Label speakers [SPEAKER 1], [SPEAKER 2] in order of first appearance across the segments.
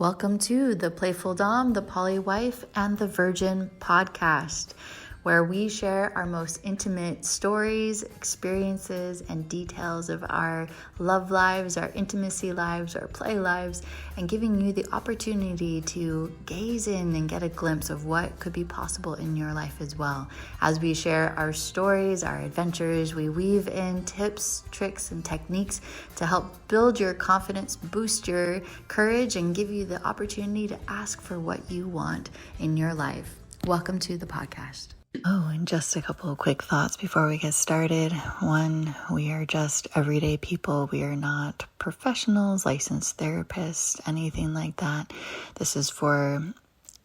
[SPEAKER 1] Welcome to The Playful Domme, The Poly Wife, and The Virgin podcast, where we share our most intimate stories, experiences, and details of our love lives, our intimacy lives, our play lives, and giving you the opportunity to gaze in and get a glimpse of what could be possible in your life as well. As we share our stories, our adventures, we weave in tips, tricks, and techniques to help build your confidence, boost your courage, and give you the opportunity to ask for what you want in your life. Welcome to the podcast. Oh, and just a couple of quick thoughts before we get started. One, we are just everyday people. We are not professionals, licensed therapists, anything like that. This is for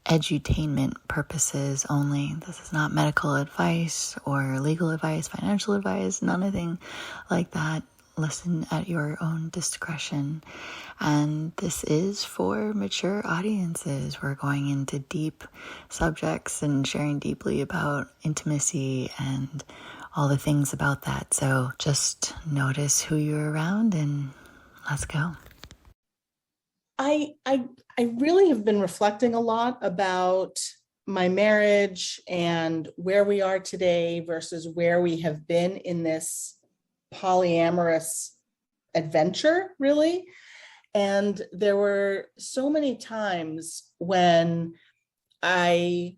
[SPEAKER 1] edutainment purposes only. This is not medical advice or legal advice, financial advice, nothing like that. Listen at your own discretion. And this is for mature audiences. We're going into deep subjects and sharing deeply about intimacy and all the things about that. So just notice who you're around and let's go.
[SPEAKER 2] I really have been reflecting a lot about my marriage and where we are today versus where we have been in this polyamorous adventure, really. And there were so many times when I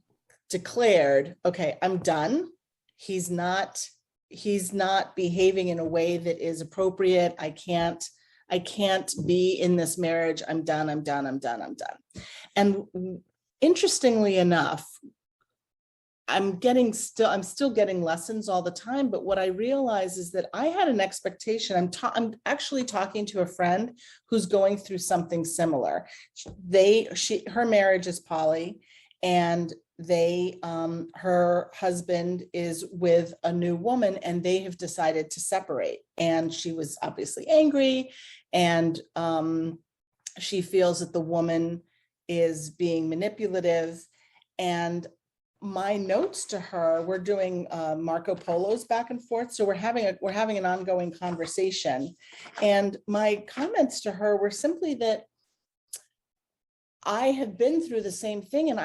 [SPEAKER 2] declared, okay, I'm done. He's not behaving in a way that is appropriate. I can't be in this marriage. I'm done. And interestingly enough, I'm still getting lessons all the time, but what I realize is that I had an expectation. I'm actually talking to a friend who's going through something similar. Her marriage is poly, and her husband is with a new woman, and they have decided to separate. And she was obviously angry, and she feels that the woman is being manipulative. And my notes to her, we're doing Marco Polos back and forth. So we're having an ongoing conversation. And my comments to her were simply that I have been through the same thing. And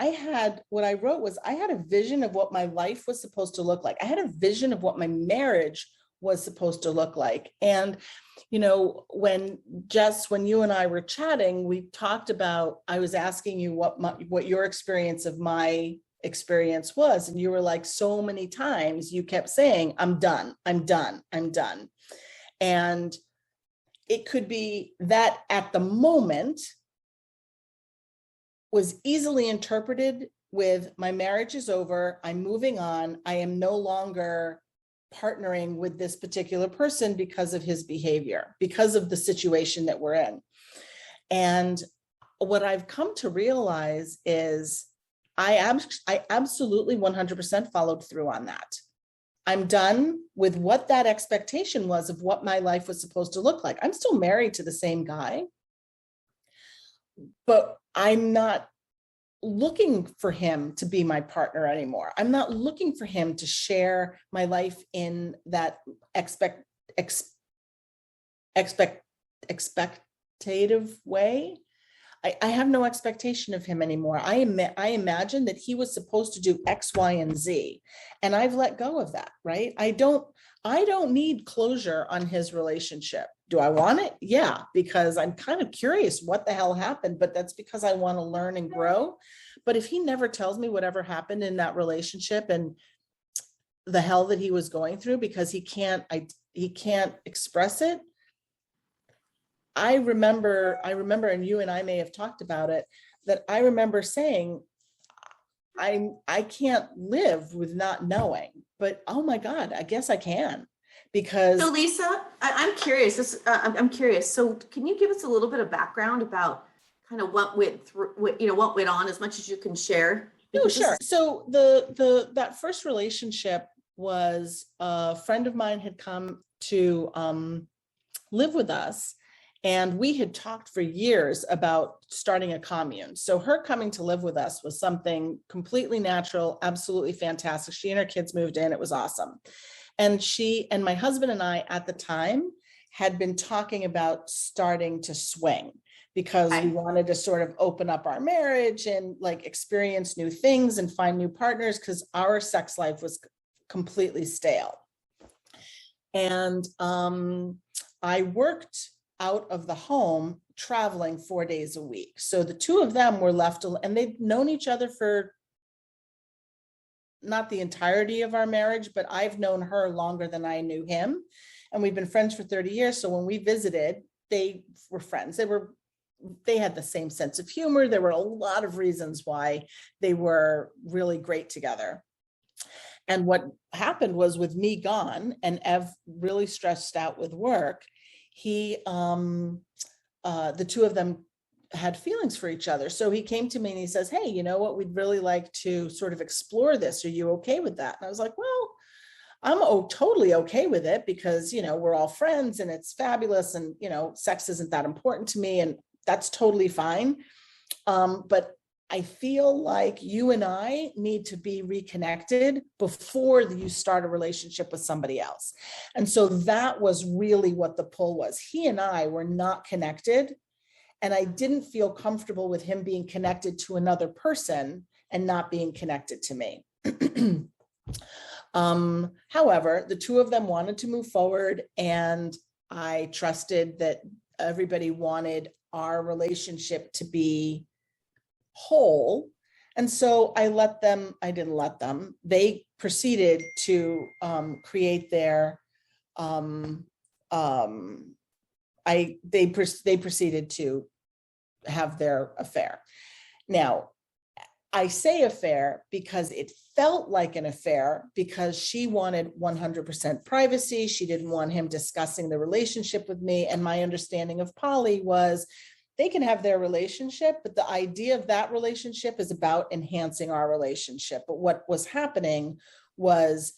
[SPEAKER 2] what I wrote was, I had a vision of what my life was supposed to look like. I had a vision of what my marriage was supposed to look like. And, you know, when you and I were chatting, we talked about, I was asking you what your experience of my experience was, and you were like, so many times you kept saying, I'm done. And it could be that at the moment was easily interpreted with, my marriage is over, I'm moving on, I am no longer partnering with this particular person because of his behavior, because of the situation that we're in. And what I've come to realize is I absolutely 100% followed through on that. I'm done with what that expectation was of what my life was supposed to look like. I'm still married to the same guy, but I'm not looking for him to be my partner anymore. I'm not looking for him to share my life in that expectative way. I have no expectation of him anymore. I imagine that he was supposed to do X, Y, and Z, and I've let go of that, right? I don't need closure on his relationship. Do I want it? Yeah, because I'm kind of curious what the hell happened, but that's because I want to learn and grow. But if he never tells me whatever happened in that relationship and the hell that he was going through because he can't express it, I remember, and you and I may have talked about it, that I remember saying, I can't live with not knowing, but oh my God, I guess I can. Because
[SPEAKER 3] so Lisa, I'm curious. I'm curious. So can you give us a little bit of background about kind of what went on, as much as you can share?
[SPEAKER 2] No, sure. So that first relationship was, a friend of mine had come to live with us. And we had talked for years about starting a commune. So her coming to live with us was something completely natural, absolutely fantastic. She and her kids moved in. It was awesome. And my husband and I at the time had been talking about starting to swing, because we
[SPEAKER 3] Okay.
[SPEAKER 2] wanted to sort of open up our marriage and like experience new things and find new partners, because our sex life was completely stale. And I worked out of the home, traveling 4 days a week. So the two of them were left, and they'd known each other for not the entirety of our marriage, but I've known her longer than I knew him. And we've been friends for 30 years. So when we visited, they were friends. They had the same sense of humor. There were a lot of reasons why they were really great together. And what happened was, with me gone and Ev really stressed out with work, the two of them had feelings for each other. So he came to me and he says, hey, you know what, we'd really like to sort of explore this. Are you okay with that? And I was like, well, I'm totally okay with it, because, you know, we're all friends and it's fabulous. And, you know, sex isn't that important to me, and that's totally fine. But I feel like you and I need to be reconnected before you start a relationship with somebody else. And so that was really what the pull was. He and I were not connected, and I didn't feel comfortable with him being connected to another person and not being connected to me. However, the two of them wanted to move forward, and I trusted that everybody wanted our relationship to be whole. And so they proceeded to create their, they proceeded to have their affair. Now, I say affair because it felt like an affair, because she wanted 100% privacy. She didn't want him discussing the relationship with me. And my understanding of poly was, they can have their relationship, but the idea of that relationship is about enhancing our relationship. But what was happening was,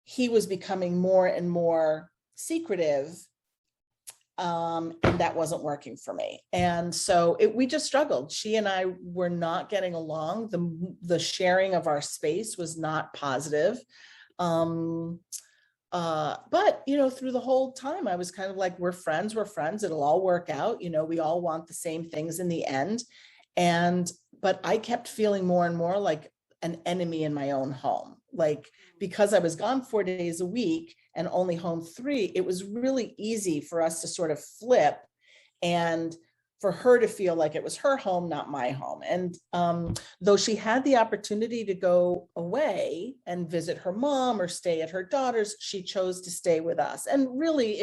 [SPEAKER 2] he was becoming more and more secretive, and that wasn't working for me. And so we just struggled. She and I were not getting along. The sharing of our space was not positive. But, you know, through the whole time, I was kind of like, we're friends. It'll all work out. You know, we all want the same things in the end. But I kept feeling more and more like an enemy in my own home. Like, because I was gone 4 days a week and only home 3, it was really easy for us to sort of flip, and for her to feel like it was her home, not my home. And though she had the opportunity to go away and visit her mom or stay at her daughter's, she chose to stay with us. And really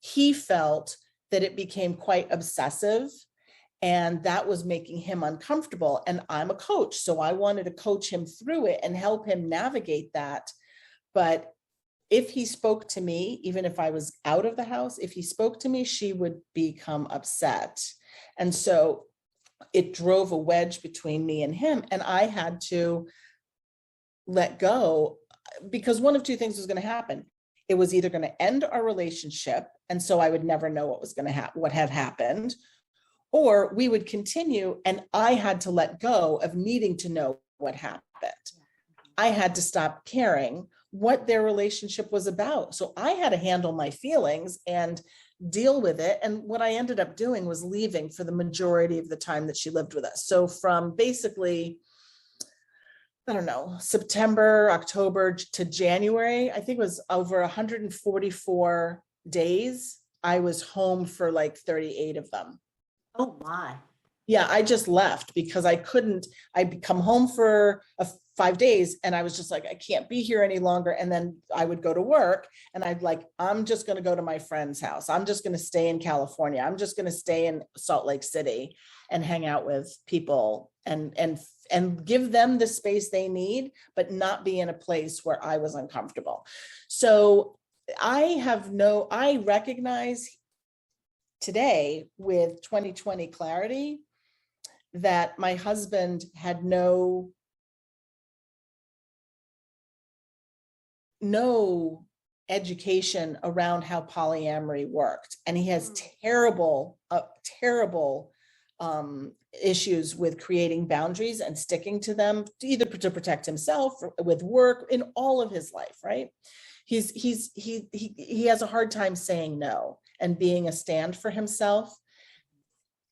[SPEAKER 2] he felt that it became quite obsessive, and that was making him uncomfortable. And I'm a coach, so I wanted to coach him through it and help him navigate that. But if he spoke to me, even if I was out of the house, if he spoke to me, she would become upset. And so it drove a wedge between me and him. And I had to let go, because one of two things was going to happen. It was either going to end our relationship, and so I would never know what was going to happen, what had happened, or we would continue, and I had to let go of needing to know what happened. I had to stop caring what their relationship was about. So I had to handle my feelings and deal with it. And what I ended up doing was leaving for the majority of the time that she lived with us. So from basically, I don't know, September, October to January, I think it was over 144 days. I was home for like 38 of them.
[SPEAKER 3] Oh my.
[SPEAKER 2] Yeah, I just left because I'd come home for 5 days, and I was just like, I can't be here any longer. And then I would go to work, and I'm just going to go to my friend's house. I'm just going to stay in California. I'm just going to stay in Salt Lake City and hang out with people and give them the space they need, but not be in a place where I was uncomfortable. So I recognize today with 2020 clarity that my husband had no education around how polyamory worked. And he has terrible issues with creating boundaries and sticking to them, either to protect himself or with work, in all of his life, right? He has a hard time saying no and being a stand for himself.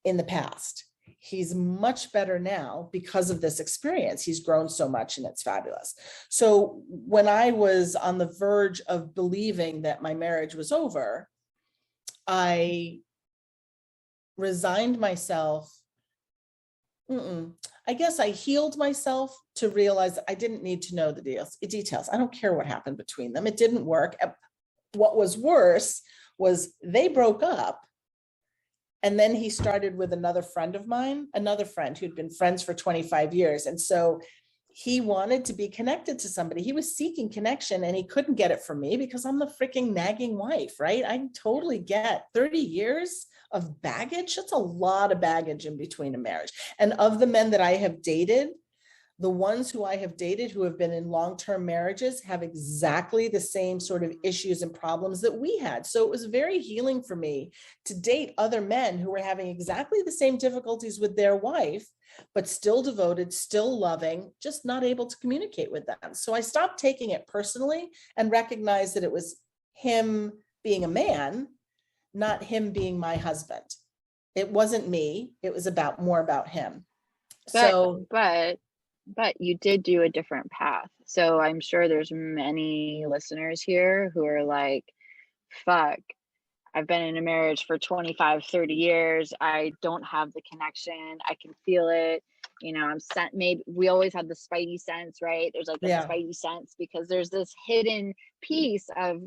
[SPEAKER 2] in the past. He's much better now because of this experience. He's grown so much and it's fabulous. So when I was on the verge of believing that my marriage was over, I resigned myself. I guess I healed myself to realize I didn't need to know the details. I don't care what happened between them. It didn't work. What was worse was they broke up. And then he started with another friend of mine, another friend who'd been friends for 25 years. And so he wanted to be connected to somebody. He was seeking connection and he couldn't get it from me because I'm the freaking nagging wife, right? I totally get 30 years of baggage. That's a lot of baggage in between a marriage. And of the men that I have dated, the ones who I have dated who have been in long-term marriages have exactly the same sort of issues and problems that we had. So it was very healing for me to date other men who were having exactly the same difficulties with their wife, but still devoted, still loving, just not able to communicate with them. So I stopped taking it personally and recognized that it was him being a man, not him being my husband. It wasn't me. It was more about him.
[SPEAKER 4] But you did do a different path. So I'm sure there's many listeners here who are like, fuck, I've been in a marriage for 25, 30 years. I don't have the connection. I can feel it. You know, I'm sent. Maybe we always have the spidey sense, right? There's like the spidey sense because there's this hidden piece of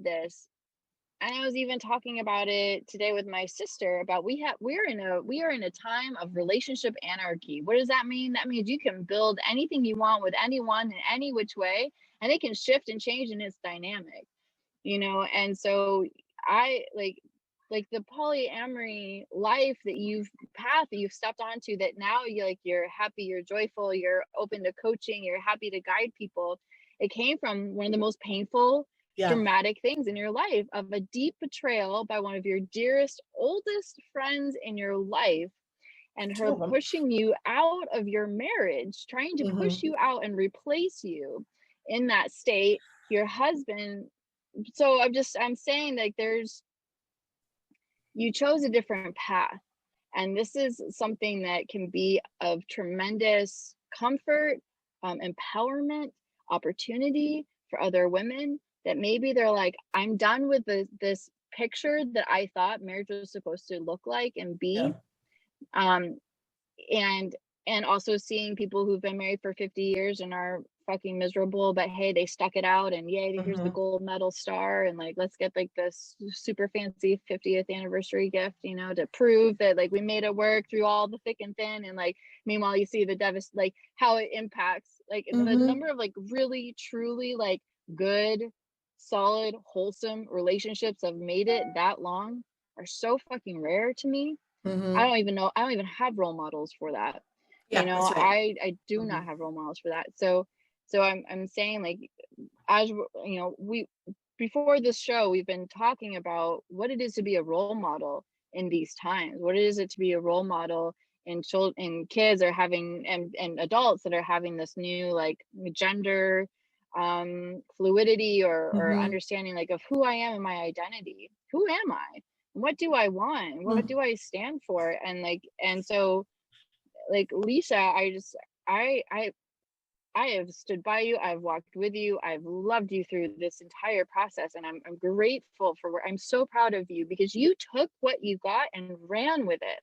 [SPEAKER 4] this. And I was even talking about it today with my sister about we are in a time of relationship anarchy. What does that mean? That means you can build anything you want with anyone in any which way, and it can shift and change in its dynamic, you know. And so I like the polyamory life that you've stepped onto, that now you're happy, you're joyful, you're open to coaching, you're happy to guide people. It came from one of the most painful, dramatic things in your life, of a deep betrayal by one of your dearest, oldest friends in your life, and her pushing you out of your marriage, trying to push you out and replace you in that state, your husband. So I'm saying, like, you chose a different path, and this is something that can be of tremendous comfort, empowerment, opportunity for other women, that maybe they're like, I'm done with this picture that I thought marriage was supposed to look like and be. And also seeing people who've been married for 50 years and are fucking miserable, but hey, they stuck it out, and yay, here's the gold medal star, and like, let's get like this super fancy 50th anniversary gift, you know, to prove that like we made it work through all the thick and thin. And like, meanwhile, you see the like how it impacts like the number of like really truly like good, solid, wholesome relationships have made it that long are so fucking rare to me. I don't even have role models for that. You know, right. I do not have role models for that. So I'm saying, like, as you know, before this show, we've been talking about what it is to be a role model in these times. What is it to be a role model in children, and kids are having, and adults that are having this new like gender fluidity or understanding like of who I am and my identity. Who am I? What do I want? What do I stand for? And so like Lisa, I have stood by you. I've walked with you. I've loved you through this entire process. And I'm grateful I'm so proud of you, because you took what you got and ran with it.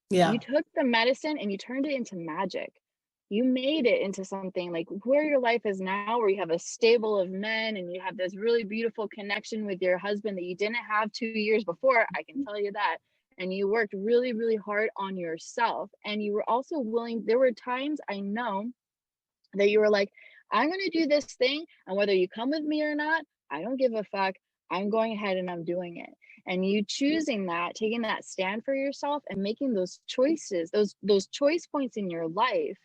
[SPEAKER 4] Yeah. You took the medicine and you turned it into magic. You made it into something like where your life is now, where you have a stable of men and you have this really beautiful connection with your husband that you didn't have 2 years before. I can tell you that. And you worked really, really hard on yourself. And you were also willing. There were times I know that you were like, I'm going to do this thing. And whether you come with me or not, I don't give a fuck. I'm going ahead and I'm doing it. And you choosing that, taking that stand for yourself and making those choices, those choice points in your life.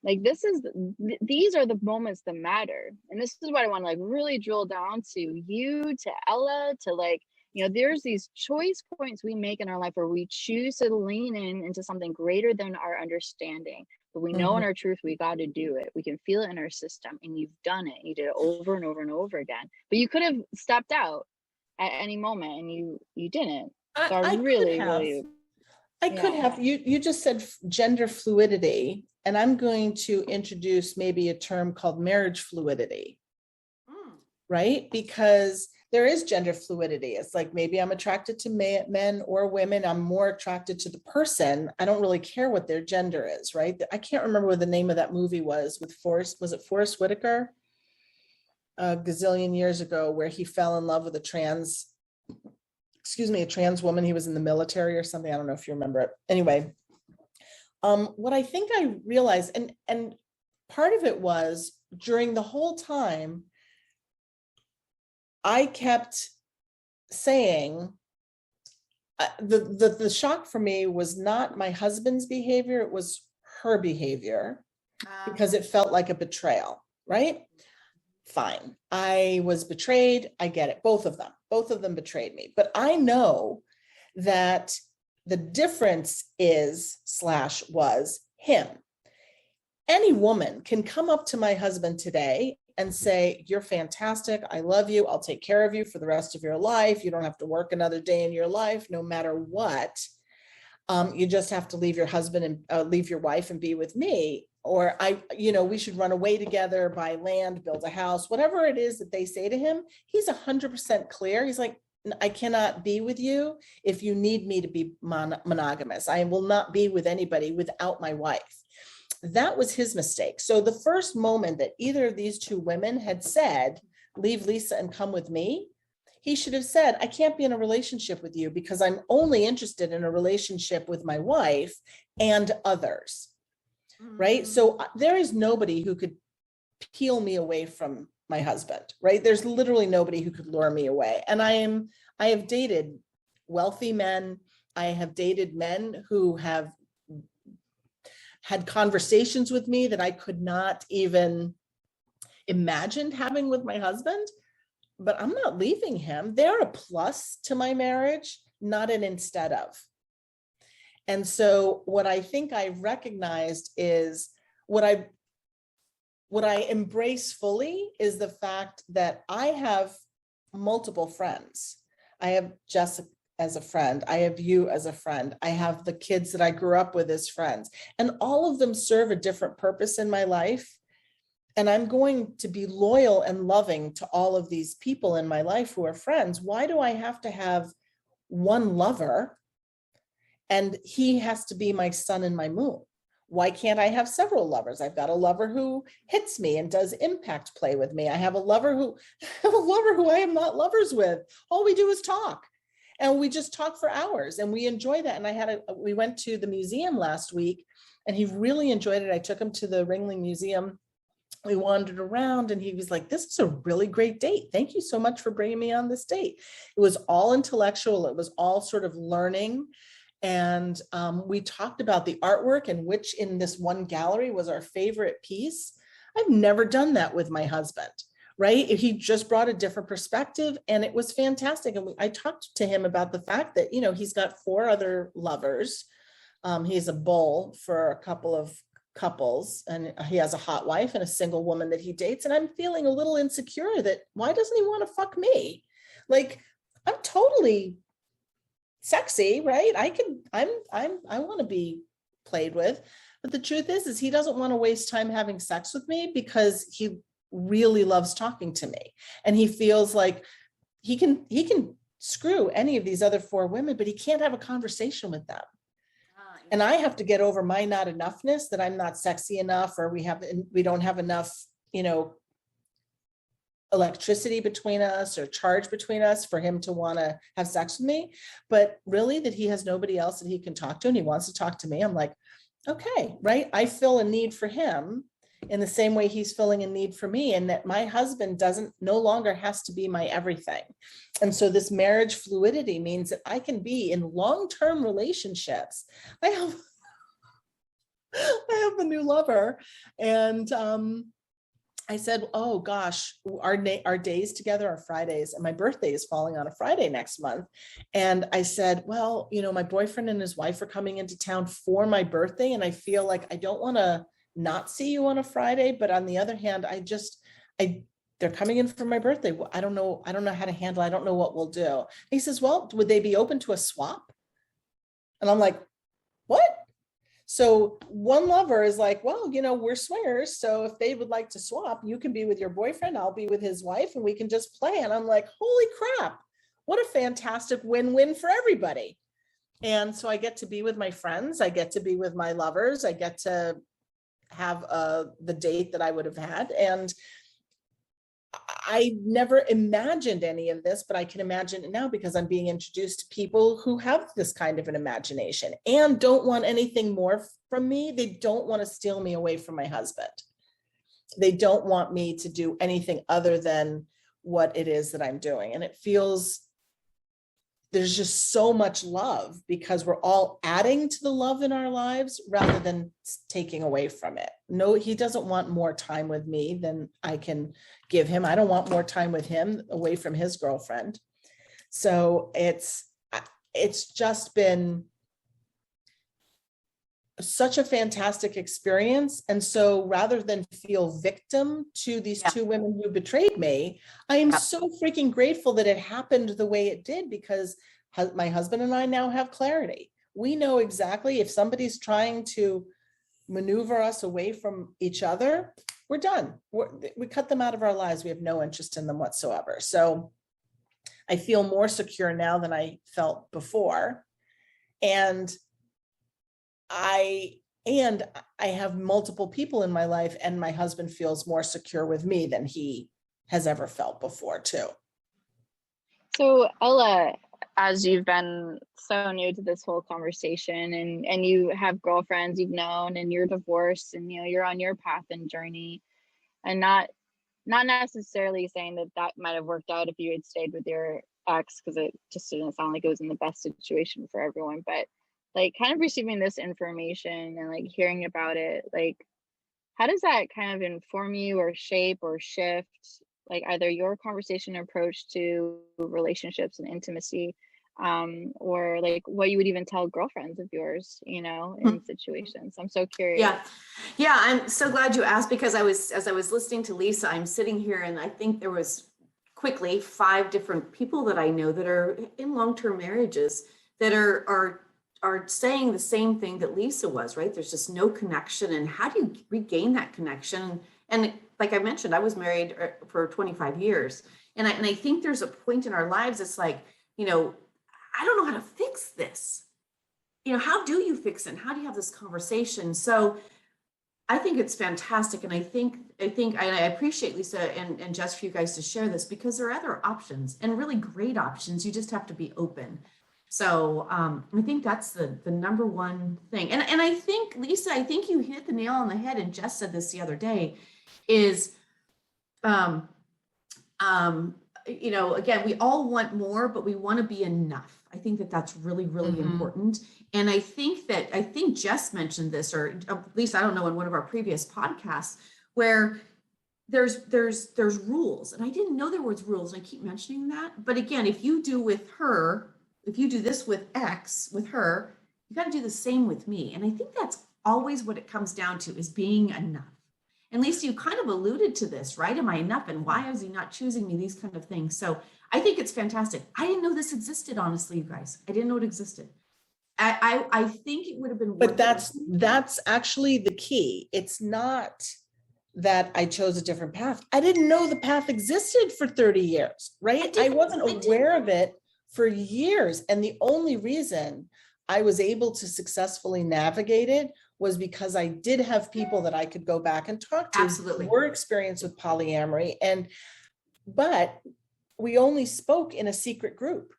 [SPEAKER 4] Like these are the moments that matter. And this is what I want to like really drill down to you, to Ella, to like, you know, there's these choice points we make in our life where we choose to lean into something greater than our understanding. But we know in our truth, we got to do it. We can feel it in our system, and you've done it. You did it over and over and over again. But you could have stepped out at any moment, and you didn't. So I really,
[SPEAKER 2] I could have, you just said gender fluidity, and I'm going to introduce maybe a term called marriage fluidity, right? Because there is gender fluidity. It's like, maybe I'm attracted to men or women. I'm more attracted to the person. I don't really care what their gender is, right? I can't remember what the name of that movie was with was it Forrest Whitaker? A gazillion years ago, where he fell in love with a trans woman. He was in the military or something. I don't know if you remember it. Anyway, what I think I realized, and part of it was during the whole time, I kept saying, the shock for me was not my husband's behavior, it was her behavior, because it felt like a betrayal, right? Fine. I was betrayed. I get it. Both of them betrayed me. But I know that the difference was him. Any woman can come up to my husband today and say, you're fantastic. I love you. I'll take care of you for the rest of your life. You don't have to work another day in your life, no matter what. You just have to leave your husband and leave your wife and be with me. Or we should run away together, buy land, build a house, whatever it is that they say to him. He's 100% clear. He's like, I cannot be with you if you need me to be monogamous. I will not be with anybody without my wife. That was his mistake. So the first moment that either of these two women had said, leave Lisa and come with me, he should have said, I can't be in a relationship with you because I'm only interested in a relationship with my wife and others. Right? So there is nobody who could peel me away from my husband, right? There's literally nobody who could lure me away. And I have dated wealthy men. I have dated men who have had conversations with me that I could not even imagine having with my husband, but I'm not leaving him. They're a plus to my marriage, not an instead of. And so what I think I recognized is what I embrace fully is the fact that I have multiple friends. I have Jess as a friend. I have you as a friend. I have the kids that I grew up with as friends, and all of them serve a different purpose in my life. And I'm going to be loyal and loving to all of these people in my life who are friends. Why do I have to have one lover and he has to be my sun and my moon? Why can't I have several lovers? I've got a lover who hits me and does impact play with me. I have a lover who I am not lovers with. All we do is talk, and we just talk for hours, and we enjoy that. And we went to the museum last week, and he really enjoyed it. I took him to the Ringling Museum. We wandered around, and he was like, this is a really great date. Thank you so much for bringing me on this date. It was all intellectual. It was all sort of learning. And we talked about the artwork and which in this one gallery was our favorite piece. I've never done that with my husband, right? He just brought a different perspective, and it was fantastic. And I talked to him about the fact that, he's got 4 other lovers. He's a bull for a couple of couples, and he has a hot wife and a single woman that he dates. And I'm feeling a little insecure that why doesn't he want to fuck me? Like, I'm totally sexy, right? I want to be played with. But the truth is he doesn't want to waste time having sex with me because he really loves talking to me. And he feels like he can screw any of these other 4 women, but he can't have a conversation with them. And I have to get over my not enoughness, that I'm not sexy enough, or we don't have enough, electricity between us or charge between us for him to want to have sex with me. But really that he has nobody else that he can talk to, and he wants to talk to me. I'm like, okay, right? I fill a need for him in the same way he's filling a need for me, and that my husband no longer has to be my everything. And so this marriage fluidity means that I can be in long-term relationships. I have a new lover, and I said, oh gosh, our days together are Fridays, and my birthday is falling on a Friday next month. And I said, well, my boyfriend and his wife are coming into town for my birthday, and I feel like I don't want to not see you on a Friday, but on the other hand, they're coming in for my birthday. I don't know how to handle it. I don't know what we'll do. He says, well, would they be open to a swap? And I'm like, what? So one lover is like, well, you know, we're swingers. So if they would like to swap, you can be with your boyfriend, I'll be with his wife, and we can just play. And I'm like, holy crap, what a fantastic win-win for everybody. And so I get to be with my friends. I get to be with my lovers. I get to have the date that I would have had. And I never imagined any of this, but I can imagine it now because I'm being introduced to people who have this kind of an imagination and don't want anything more from me. They don't want to steal me away from my husband. They don't want me to do anything other than what it is that I'm doing. And it feels, there's just so much love because we're all adding to the love in our lives rather than taking away from it. No, he doesn't want more time with me than I can give him. I don't want more time with him away from his girlfriend. So it's just been such a fantastic experience. And so rather than feel victim to these two women who betrayed me, I am so freaking grateful that it happened the way it did, because my husband and I now have clarity. We know exactly if somebody's trying to maneuver us away from each other, we're done. We cut them out of our lives. We have no interest in them whatsoever. So I feel more secure now than I felt before. And I have multiple people in my life, and my husband feels more secure with me than he has ever felt before too.
[SPEAKER 4] So Ella, as you've been so new to this whole conversation, and you have girlfriends you've known, and you're divorced, and you know you're on your path and journey, and not necessarily saying that might have worked out if you had stayed with your ex, because it just didn't sound like it was in the best situation for everyone, but like kind of receiving this information and like hearing about it, like how does that kind of inform you or shape or shift like either your conversation approach to relationships and intimacy, or like what you would even tell girlfriends of yours, you know, in situations? I'm so curious.
[SPEAKER 3] Yeah, I'm so glad you asked, because as I was listening to Lisa, I'm sitting here and I think there was quickly 5 different people that I know that are in long-term marriages that are saying the same thing that Lisa was, right? There's just no connection. And how do you regain that connection? And like I mentioned, I was married for 25 years. And I think there's a point in our lives, it's like, you know, I don't know how to fix this. You know, how do you fix it? And how do you have this conversation? So I think it's fantastic. And I think I appreciate Lisa and Jess for you guys to share this, because there are other options, and really great options. You just have to be open. So I think that's the number one thing. And I think, Lisa, I think you hit the nail on the head, and Jess said this the other day, is, you know, again, we all want more, but we want to be enough. I think that that's really, really important. And I think Jess mentioned this, or at least I don't know, in one of our previous podcasts, where there's rules. And I didn't know there was rules. And I keep mentioning that. But again, if you do this with X with her, you got to do the same with me. And I think that's always what it comes down to, is being enough. And Lisa, you kind of alluded to this, right? Am I enough? And why is he not choosing me? These kind of things. So I think it's fantastic. I didn't know this existed, honestly, you guys. I didn't know it existed. I think it would have been.
[SPEAKER 2] But that's actually the key. It's not that I chose a different path. I didn't know the path existed for 30 years, right? I wasn't aware of it for years. And the only reason I was able to successfully navigate it was because I did have people that I could go back and talk to.
[SPEAKER 3] Absolutely.
[SPEAKER 2] Who were experienced with polyamory. But we only spoke in a secret group,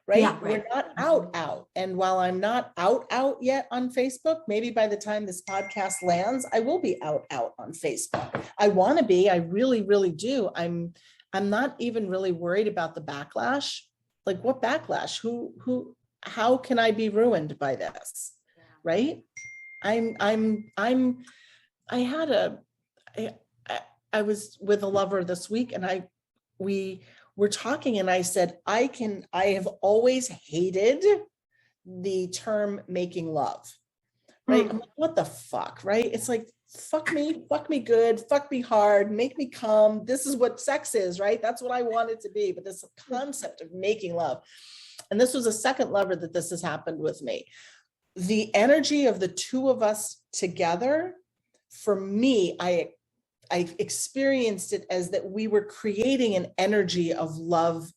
[SPEAKER 2] right?
[SPEAKER 3] Yeah, right.
[SPEAKER 2] We're not out. And while I'm not out yet on Facebook, maybe by the time this podcast lands, I will be out on Facebook. I want to be, I really, really do. I'm not even really worried about the backlash. Like, what backlash? How can I be ruined by this? Right? I was with a lover this week, and we were talking, and I said, I have always hated the term making love, right? I'm like, what the fuck, right? It's like, fuck me good, fuck me hard, make me come. This is what sex is, right? That's what I want it to be. But this concept of making love. And this was a second lover that this has happened with me. the energy of the two of us together, for me, I experienced it as that we were creating an energy of love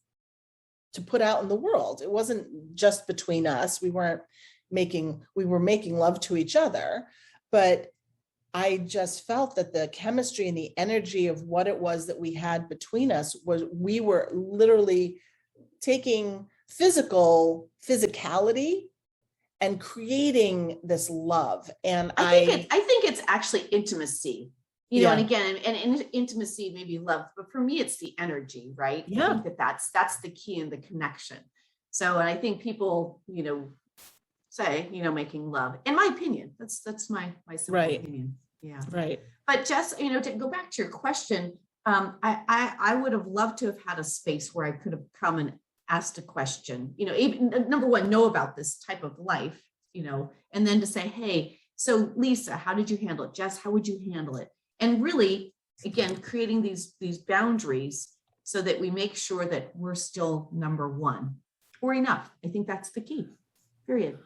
[SPEAKER 2] to put out in the world. It wasn't just between us. We were making love to each other, but I just felt that the chemistry and the energy of what it was that we had between us was, we were literally taking physicality and creating this love. And
[SPEAKER 3] I think it's actually intimacy, you know,
[SPEAKER 2] Yeah.
[SPEAKER 3] and again, and intimacy may be love, but for me, it's the energy, right?
[SPEAKER 2] Yeah.
[SPEAKER 3] I think that's the key in the connection. So, and I think people, you know, say, you know, making love, in my opinion, that's my simple
[SPEAKER 2] Right.
[SPEAKER 3] opinion. Yeah.
[SPEAKER 2] Right.
[SPEAKER 3] But Jess, you know, to go back to your question, I would have loved to have had a space where I could have come and asked a question, you know, even number one, know about this type of life, you know, and then to say, hey, so Lisa, how did you handle it? Jess, how would you handle it? And really, again, creating these boundaries so that we make sure that we're still number one or enough. I think that's the key, period.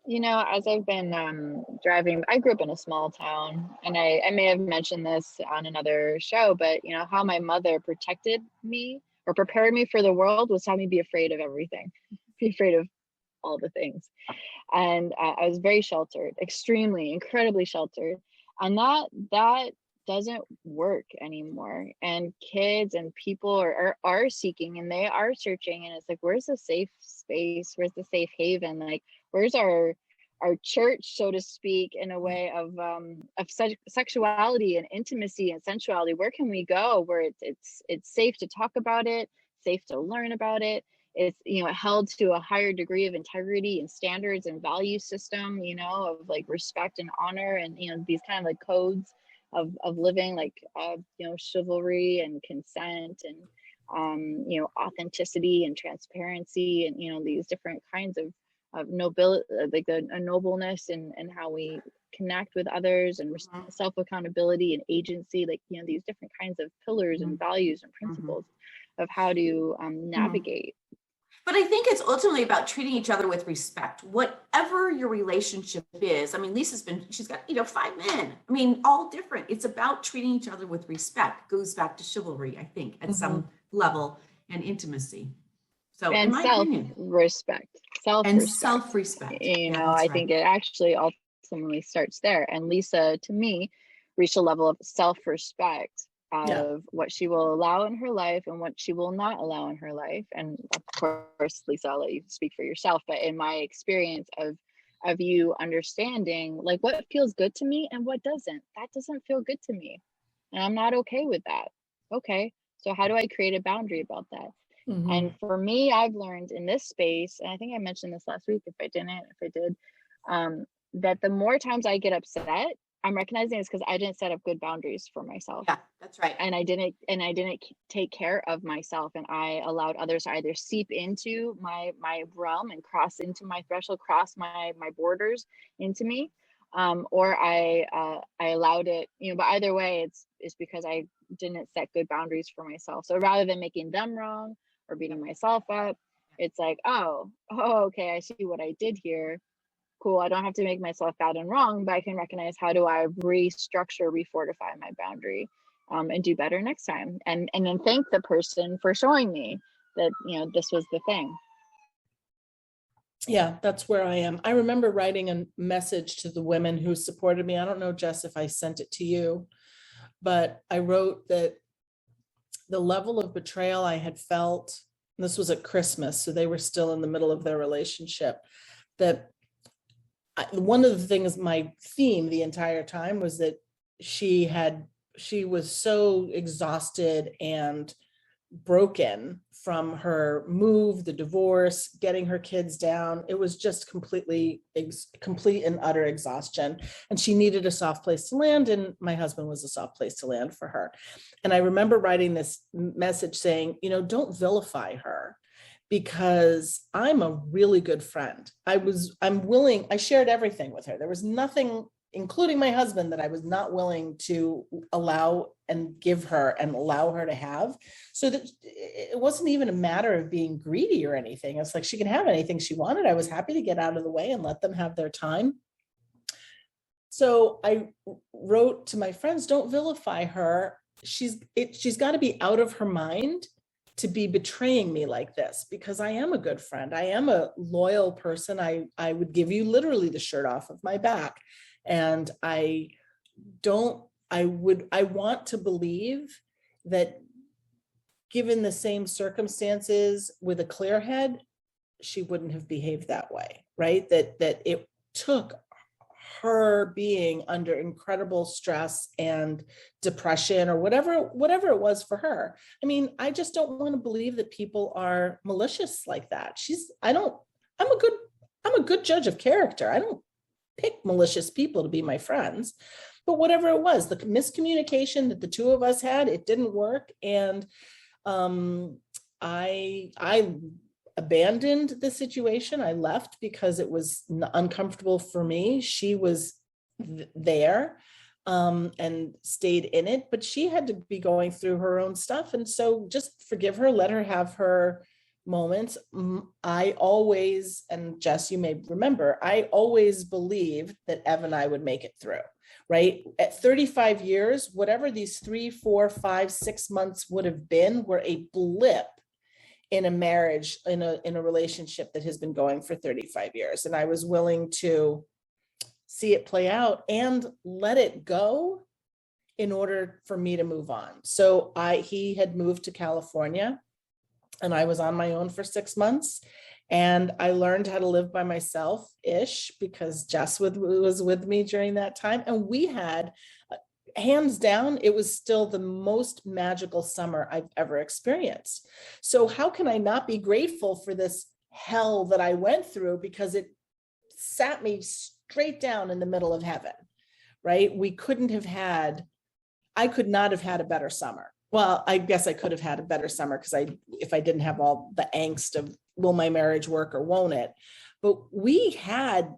[SPEAKER 4] You know, as I've been driving, I grew up in a small town, and I may have mentioned this on another show, but you know, how my mother protected me or prepared me for the world was how me be afraid of everything, be afraid of all the things. And I was very sheltered, extremely, incredibly sheltered. And that doesn't work anymore. And kids and people are seeking, and they are searching. And it's like, where's the safe space? Where's the safe haven? Like, where's our church, so to speak, in a way of sexuality and intimacy and sensuality? Where can we go where it's safe to talk about it, safe to learn about it? It's, you know, held to a higher degree of integrity and standards and value system, you know, of like respect and honor, and you know, these kind of like codes of living, like you know, chivalry and consent and you know, authenticity and transparency, and you know, these different kinds of nobility, like a nobleness and how we connect with others, and self-accountability and agency, like, you know, these different kinds of pillars and values and principles of how to navigate.
[SPEAKER 3] But I think it's ultimately about treating each other with respect, whatever your relationship is. I mean, she's got, you know, 5 men. I mean, all different. It's about treating each other with respect. Goes back to chivalry, I think, at some level, and intimacy. So,
[SPEAKER 4] and
[SPEAKER 3] in my opinion, self-respect.
[SPEAKER 4] You know, I think it actually ultimately starts there. And Lisa, to me, reached a level of self-respect of what she will allow in her life and what she will not allow in her life. And of course, Lisa, I'll let you speak for yourself, but in my experience of you understanding like what feels good to me and what doesn't, that doesn't feel good to me, and I'm not okay with that. Okay, so how do I create a boundary about that? And for me, I've learned in this space, and I think I mentioned this last week, if I did, that the more times I get upset, I'm recognizing it's because I didn't set up good boundaries for myself.
[SPEAKER 3] Yeah, that's right.
[SPEAKER 4] And I didn't take care of myself, and I allowed others to either seep into my realm and cross into my threshold, cross my borders into me, or I allowed it, you know. But either way, it's because I didn't set good boundaries for myself. So rather than making them wrong or beating myself up, it's like, oh, okay, I see what I did here. Cool, I don't have to make myself bad and wrong, but I can recognize how do I restructure, refortify my boundary, and do better next time. And then thank the person for showing me that, you know, this was the thing.
[SPEAKER 2] Yeah, that's where I am. I remember writing a message to the women who supported me. I don't know, Jess, if I sent it to you, but I wrote that the level of betrayal I had felt, and this was at Christmas, so they were still in the middle of their relationship, that one of the things, my theme the entire time was that she was so exhausted and broken from her move, the divorce, getting her kids down. It was just complete and utter exhaustion. And she needed a soft place to land. And my husband was a soft place to land for her. And I remember writing this message saying, you know, don't vilify her, because I'm a really good friend. I shared everything with her. There was nothing including my husband, that I was not willing to allow and give her and allow her to have. So that it wasn't even a matter of being greedy or anything. It's like she can have anything she wanted. I was happy to get out of the way and let them have their time. So I wrote to my friends, don't vilify her. She's got to be out of her mind to be betraying me like this, because I am a good friend. I am a loyal person. I would give you literally the shirt off of my back. And I want to believe that given the same circumstances with a clear head, she wouldn't have behaved that way, right? That it took her being under incredible stress and depression or whatever it was for her. I mean, I just don't want to believe that people are malicious like that. I'm a good judge of character. I don't pick malicious people to be my friends, but whatever it was, the miscommunication that the two of us had, it didn't work. And I abandoned the situation. I left because it was uncomfortable for me. She was there and stayed in it, but she had to be going through her own stuff. And so just forgive her, let her have her moments. I always, and Jess, you may remember, I always believed that Ev and I would make it through, right? At 35 years, whatever these 3, 4, 5, 6 months would have been were a blip in a marriage, in a relationship that has been going for 35 years. And I was willing to see it play out and let it go in order for me to move on. So he had moved to California and I was on my own for 6 months. And I learned how to live by myself-ish because Jess was with me during that time. And we had, hands down, it was still the most magical summer I've ever experienced. So how can I not be grateful for this hell that I went through, because it sat me straight down in the middle of heaven, right? I could not have had a better summer. Well, I guess I could have had a better summer if I didn't have all the angst of will my marriage work or won't it? But we had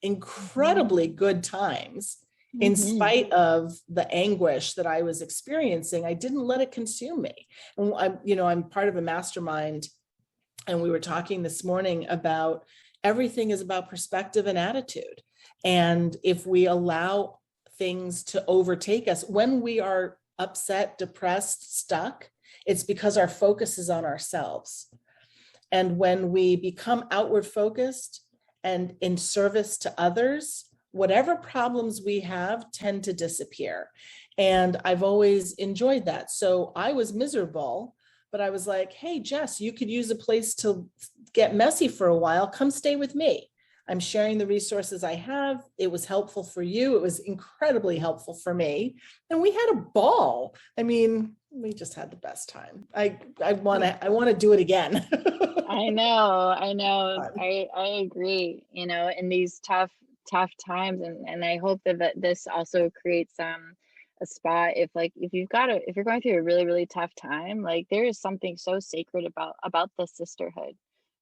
[SPEAKER 2] incredibly good times. In spite of the anguish that I was experiencing, I didn't let it consume me. And I'm part of a mastermind, and we were talking this morning about everything is about perspective and attitude. And if we allow things to overtake us, when we are upset, depressed, stuck, it's because our focus is on ourselves. And when we become outward focused and in service to others, whatever problems we have tend to disappear. And I've always enjoyed that. So I was miserable, but I was like, hey, Jess, you could use a place to get messy for a while. Come stay with me. I'm sharing the resources I have. It was helpful for you. It was incredibly helpful for me. And we had a ball. I mean, we just had the best time. I want to do it again.
[SPEAKER 4] I know. I agree, in these tough times. And I hope that this also creates a spot if you're going through a really, really tough time, like there is something so sacred about the sisterhood.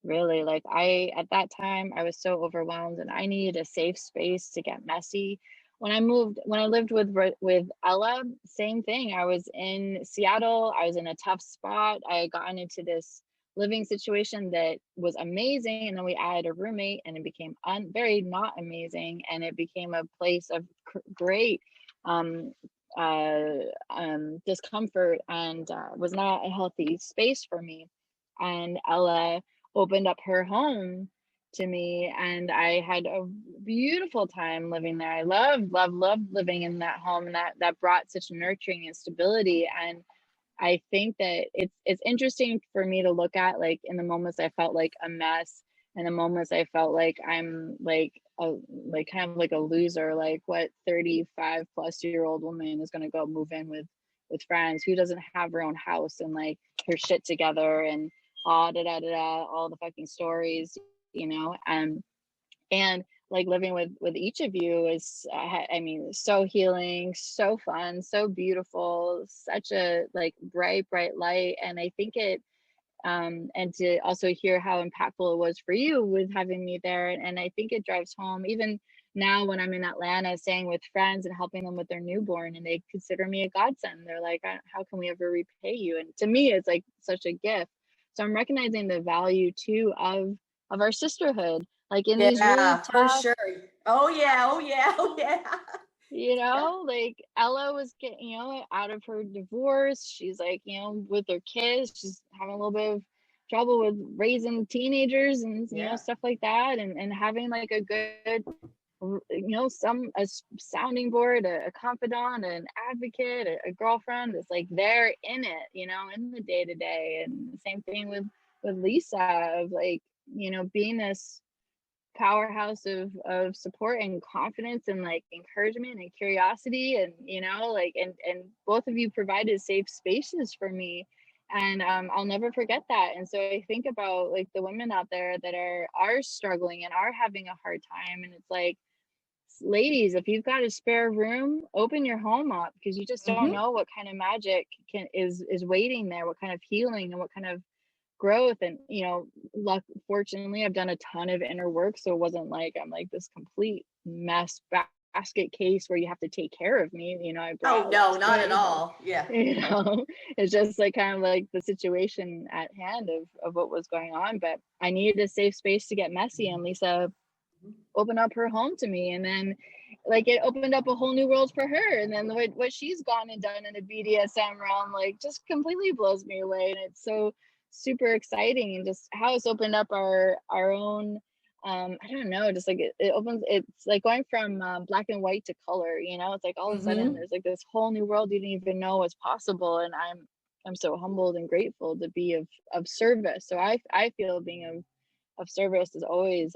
[SPEAKER 4] Really, at that time, I was so overwhelmed and I needed a safe space to get messy. When I lived with Ella, same thing. I was in Seattle. I was in a tough spot. I had gotten into this living situation that was amazing. And then we added a roommate and it became very not amazing. And it became a place of great discomfort and was not a healthy space for me. And Ella opened up her home to me and I had a beautiful time living there. I loved living in that home, and that brought such nurturing and stability. And I think that it's interesting for me to look at, in the moments I felt like a mess and the moments I felt like I'm kind of like a loser, what 35 plus year old woman is going to go move in with friends who doesn't have her own house and her shit together and all the fucking stories, and living with each of you is, so healing, so fun, so beautiful, such a bright light. And I think it, and to also hear how impactful it was for you with having me there. And I think it drives home, even now when I'm in Atlanta, staying with friends and helping them with their newborn, and they consider me a godsend. They're like, how can we ever repay you? And to me, it's like such a gift. So I'm recognizing the value too of our sisterhood, like in these really
[SPEAKER 3] Yeah, for
[SPEAKER 4] tough,
[SPEAKER 3] sure. Oh yeah, oh yeah, oh yeah. Yeah.
[SPEAKER 4] like Ella was getting, out of her divorce. She's like, with her kids, she's having a little bit of trouble with raising teenagers and,
[SPEAKER 3] Yeah.
[SPEAKER 4] stuff like that. And having like a good, a sounding board, a confidant, an advocate, a girlfriend that's like they're in it, in the day to day. And the same thing with Lisa, of like, being this powerhouse of support and confidence and like encouragement and curiosity, and and both of you provided safe spaces for me, and I'll never forget that. And so I think about like the women out there that are struggling and are having a hard time, and it's like, ladies, if you've got a spare room, open your home up, because you just don't know what kind of magic is waiting there, what kind of healing and what kind of growth. And fortunately I've done a ton of inner work, so it wasn't like I'm like this complete mess basket case where you have to take care of me. I brought
[SPEAKER 3] no, not at all. Yeah.
[SPEAKER 4] It's just like kind of like the situation at hand of what was going on, but I needed a safe space to get messy, and Lisa opened up her home to me, and then like it opened up a whole new world for her. And then what she's gone and done in the BDSM realm like just completely blows me away, and it's so super exciting. And just how it's opened up our own I don't know, just like it's like going from black and white to color, it's like all of a sudden there's like this whole new world you didn't even know was possible. And I'm so humbled and grateful to be of service. So I feel being of service is always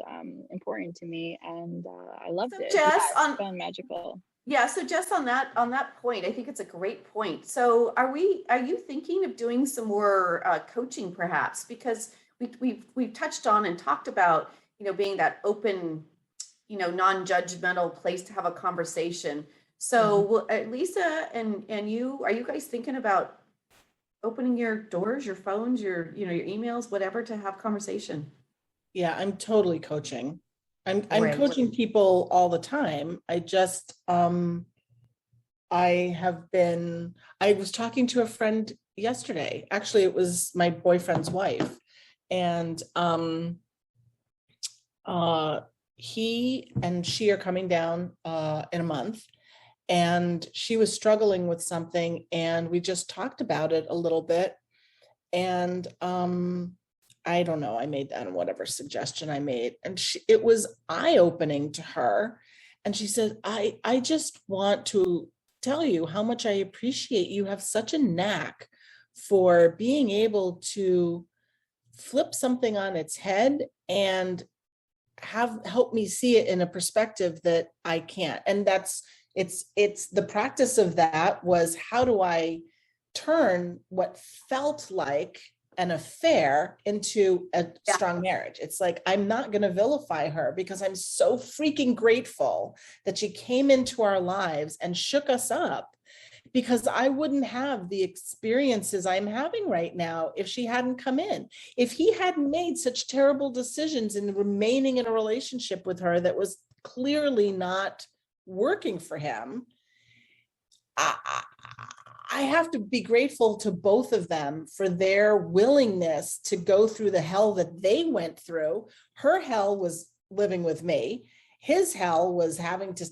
[SPEAKER 4] important to me, and I loved it.
[SPEAKER 3] Jess,
[SPEAKER 4] It's fun, magical.
[SPEAKER 3] Yeah, so just on that point, I think it's a great point. So are you thinking of doing some more coaching perhaps? Because we've touched on and talked about, being that open, non-judgmental place to have a conversation. So Lisa and you, are you guys thinking about opening your doors, your phones, your emails, whatever, to have conversation?
[SPEAKER 2] Yeah, I'm totally coaching. I'm
[SPEAKER 3] Right.
[SPEAKER 2] coaching people all the time. I just I was talking to a friend yesterday. Actually, it was my boyfriend's wife. And he and she are coming down in a month. And she was struggling with something, and we just talked about it a little bit. And I don't know, I made that whatever suggestion I made, and it was eye-opening to her. And she said, I just want to tell you how much I appreciate you have such a knack for being able to flip something on its head and help me see it in a perspective that I can't. And it's the practice of that was, how do I turn what felt like an affair into a strong marriage? It's like, I'm not going to vilify her, because I'm so freaking grateful that she came into our lives and shook us up, because I wouldn't have the experiences I'm having right now if she hadn't come in. If he hadn't made such terrible decisions in remaining in a relationship with her that was clearly not working for him, I have to be grateful to both of them for their willingness to go through the hell that they went through. Her hell was living with me. His hell was having to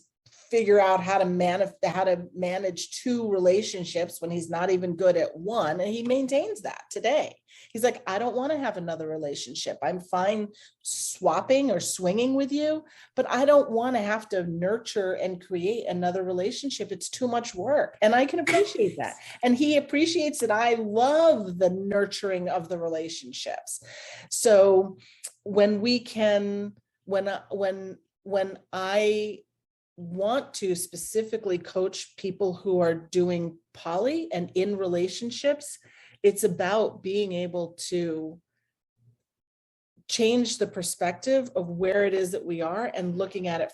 [SPEAKER 2] figure out how to manage two relationships when he's not even good at one. And he maintains that today. He's like, I don't want to have another relationship. I'm fine swapping or swinging with you, but I don't want to have to nurture and create another relationship. It's too much work. And I can appreciate that. And he appreciates that I love the nurturing of the relationships. So when I want to specifically coach people who are doing poly and in relationships, it's about being able to change the perspective of where it is that we are and looking at it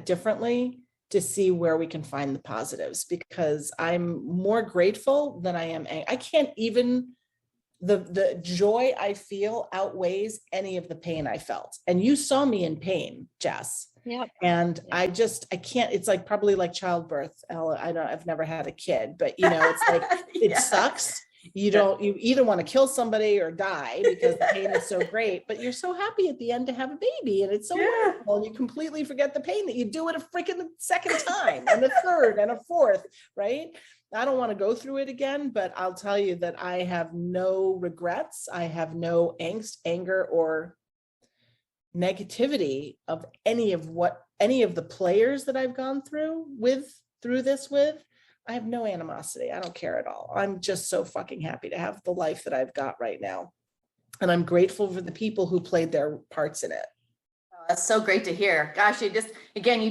[SPEAKER 2] differently to see where we can find the positives, because I'm more grateful than I am. I can't even the joy I feel outweighs any of the pain I felt. And you saw me in pain, Jess.
[SPEAKER 4] Yep.
[SPEAKER 2] And I can't, it's like probably like childbirth, Ella. I've never had a kid, but it's like, it sucks. You either want to kill somebody or die because the pain is so great, but you're so happy at the end to have a baby and it's so wonderful. And you completely forget the pain that you do it a freaking second time and a third and a fourth, right? I don't want to go through it again, but I'll tell you that I have no regrets. I have no angst, anger, or negativity of any of the players that I've gone through this with. I have no animosity. I don't care at all. I'm just so fucking happy to have the life that I've got right now. And I'm grateful for the people who played their parts in it.
[SPEAKER 3] Oh, that's so great to hear. Gosh, you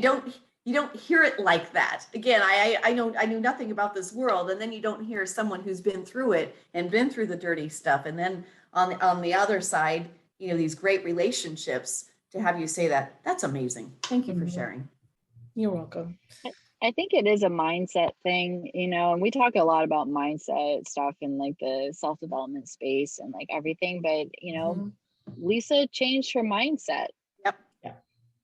[SPEAKER 3] don't hear it like that. Again, I knew nothing about this world, and then you don't hear someone who's been through it and been through the dirty stuff. And then on the other side, these great relationships, to have you say that, that's amazing. Thank you for sharing.
[SPEAKER 2] You're welcome.
[SPEAKER 4] I think it is a mindset thing, and we talk a lot about mindset stuff in like the self-development space and like everything, but Lisa changed her mindset.
[SPEAKER 3] Yep.
[SPEAKER 2] Yeah.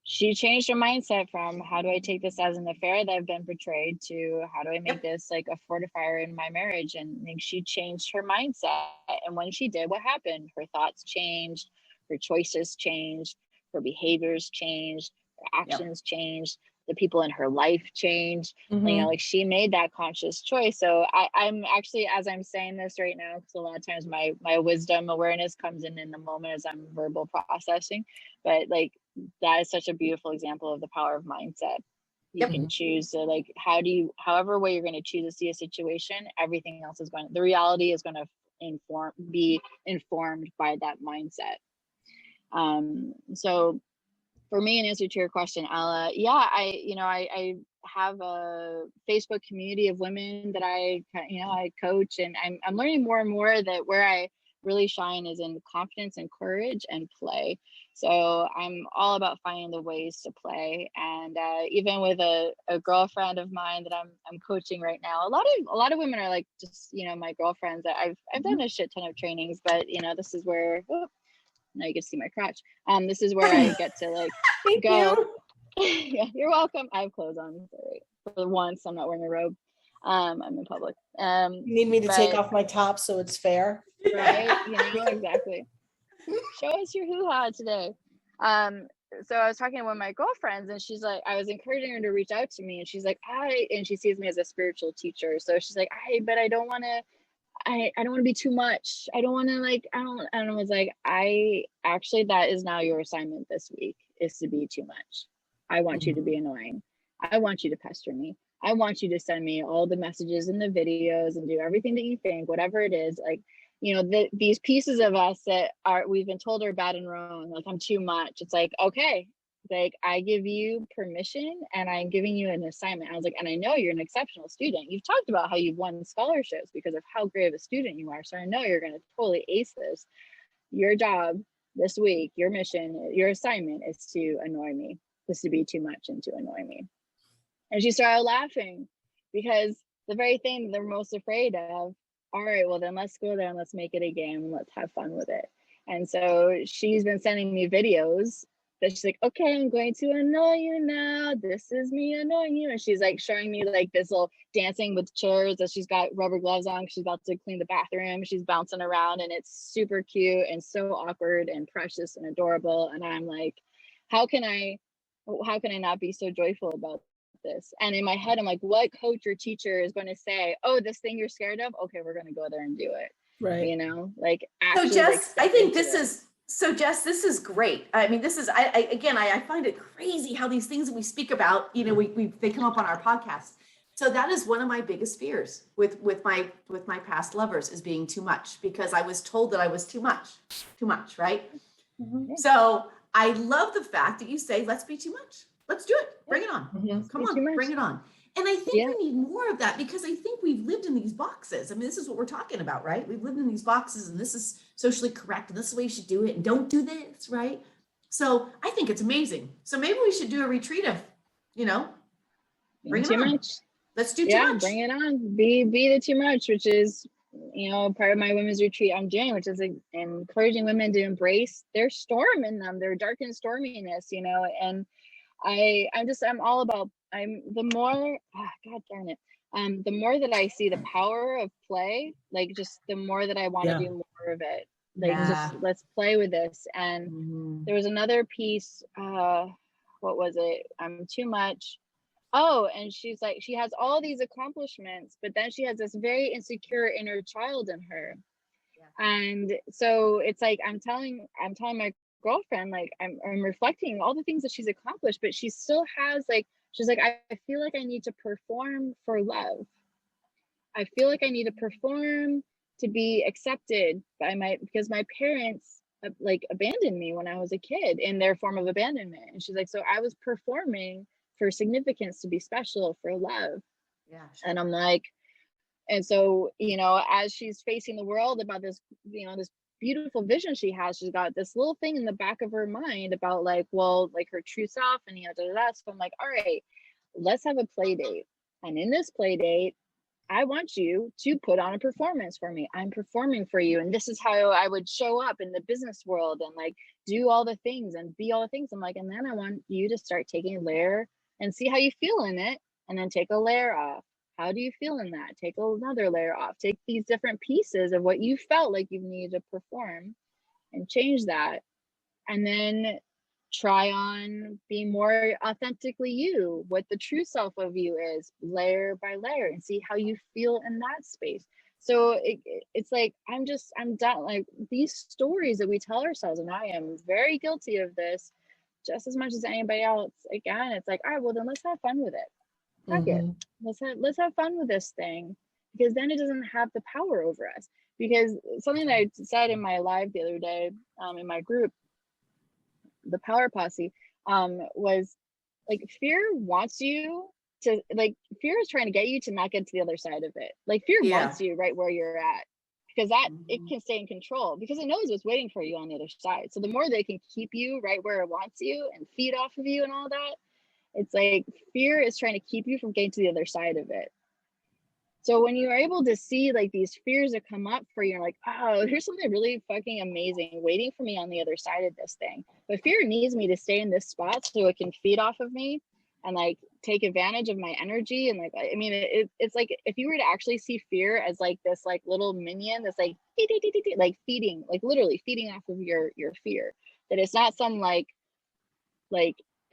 [SPEAKER 4] She changed her mindset from how do I take this as an affair that I've been portrayed to how do I make this like a fortifier in my marriage? And I think she changed her mindset. And when she did, what happened? Her thoughts changed, her choices changed, her behaviors changed, her actions changed. The people in her life changed. Like she made that conscious choice. So I'm actually, as I'm saying this right now, because a lot of times my wisdom awareness comes in the moment as I'm verbal processing, but like that is such a beautiful example of the power of mindset. You can choose to like, however way you're going to choose to see a situation, everything else the reality is going to be informed by that mindset. So for me, in answer to your question, Ella, I have a Facebook community of women that I coach, and I'm learning more and more that where I really shine is in confidence and courage and play. So I'm all about finding the ways to play. And even with a girlfriend of mine that I'm coaching right now, a lot of women are like just my girlfriends that I've done a shit ton of trainings, but this is where. Now you can see my crotch. This is where I get to like go. Yeah, you're welcome. I have clothes on for once. I'm not wearing a robe. I'm in public.
[SPEAKER 2] You need me to take off my top so it's fair,
[SPEAKER 4] right? Exactly. Show us your hoo-ha today. So I was talking to one of my girlfriends, and she's like, I was encouraging her to reach out to me, and she's like, and she sees me as a spiritual teacher, so she's like, but I don't want to. I don't want to be too much. I don't want to and I was like, that is now your assignment this week, is to be too much. I want you to be annoying. I want you to pester me. I want you to send me all the messages and the videos and do everything that you think, whatever it is. Like, these pieces of us that we've been told are bad and wrong. Like, I'm too much. It's like, okay, like I give you permission and I'm giving you an assignment. I was like, and I know you're an exceptional student. You've talked about how you've won scholarships because of how great of a student you are. So I know you're going to totally ace this. Your job this week, your mission, your assignment is to annoy me, is to be too much and to annoy me. And she started laughing because the very thing they're most afraid of, all right, well then let's go there and let's make it a game and let's have fun with it. And so she's been sending me videos that she's like, okay, I'm going to annoy you now. This is me annoying you. And she's like showing me like this little dancing with chairs that she's got rubber gloves on. She's about to clean the bathroom. She's bouncing around and it's super cute and so awkward and precious and adorable. And I'm like, how can I not be so joyful about this? And in my head, I'm like, what coach or teacher is going to say, oh, this thing you're scared of? Okay, we're going to go there and do it.
[SPEAKER 2] Right.
[SPEAKER 4] Like
[SPEAKER 3] actually. So Jess, I think this is. So Jess, this is great. I mean, this is, I find it crazy how these things that we speak about, they come up on our podcast. So that is one of my biggest fears with my past lovers, is being too much, because I was told that I was too much, right? Mm-hmm. So I love the fact that you say, let's be too much. Let's do it. Bring it on. Mm-hmm. Come on, bring it on. And I think we need more of that, because I think we've lived in these boxes. I mean, this is what we're talking about, right? We've lived in these boxes, and this is socially correct, and this is the way you should do it, and don't do this, right? So I think it's amazing. So maybe we should do a retreat of, bring it on.
[SPEAKER 4] Much.
[SPEAKER 3] Let's do too much.
[SPEAKER 4] Bring it on. Be the too much, which is part of my women's retreat I'm doing, which is like encouraging women to embrace their storm in them, their dark and storminess, and I'm all about, the more, God darn it. The more that I see the power of play, like just the more that I want to do more of it. Like just let's play with this. And there was another piece, what was it? I'm too much. Oh, and she's like, she has all these accomplishments, but then she has this very insecure inner child in her. And so it's like I'm telling my girlfriend, like I'm reflecting all the things that she's accomplished, but she still has like, she's like, I feel like I need to perform for love. I feel like I need to perform to be accepted because my parents like abandoned me when I was a kid in their form of abandonment. And she's like, so I was performing for significance, to be special, for love. And I'm like, and so, as she's facing the world about this, this beautiful vision she has, she's got this little thing in the back of her mind about like, well, like her true self and, so I'm like, all right, let's have a play date. And in this play date, I want you to put on a performance for me. I'm performing for you. And this is how I would show up in the business world and like do all the things and be all the things. I'm like, and then I want you to start taking a layer and see how you feel in it. And then take a layer off. How do you feel in that? Take another layer off. Take these different pieces of what you felt like you needed to perform and change that. And then try on being more authentically you, what the true self of you is, layer by layer, and see how you feel in that space. So it's like, I'm done. Like these stories that we tell ourselves, and I am very guilty of this just as much as anybody else. Again, it's like, all right, well then let's have fun with it. Fuck it. Let's have fun with this thing, because then it doesn't have the power over us. Because something that I said in my live the other day, in my group, the Power Posse, was like, fear wants you to, like, fear is trying to get you to not get to the other side of it. Like fear wants you right where you're at, because that it can stay in control, because it knows what's waiting for you on the other side. So the more they can keep you right where it wants you and feed off of you and all that, it's like fear is trying to keep you from getting to the other side of it. So when you're able to see like these fears that come up for you, you're like, oh, here's something really fucking amazing waiting for me on the other side of this thing. But fear needs me to stay in this spot so it can feed off of me and like take advantage of my energy. And like, I mean, it's like if you were to actually see fear as like this like little minion that's like feeding, like literally feeding off of your fear, that it's not some like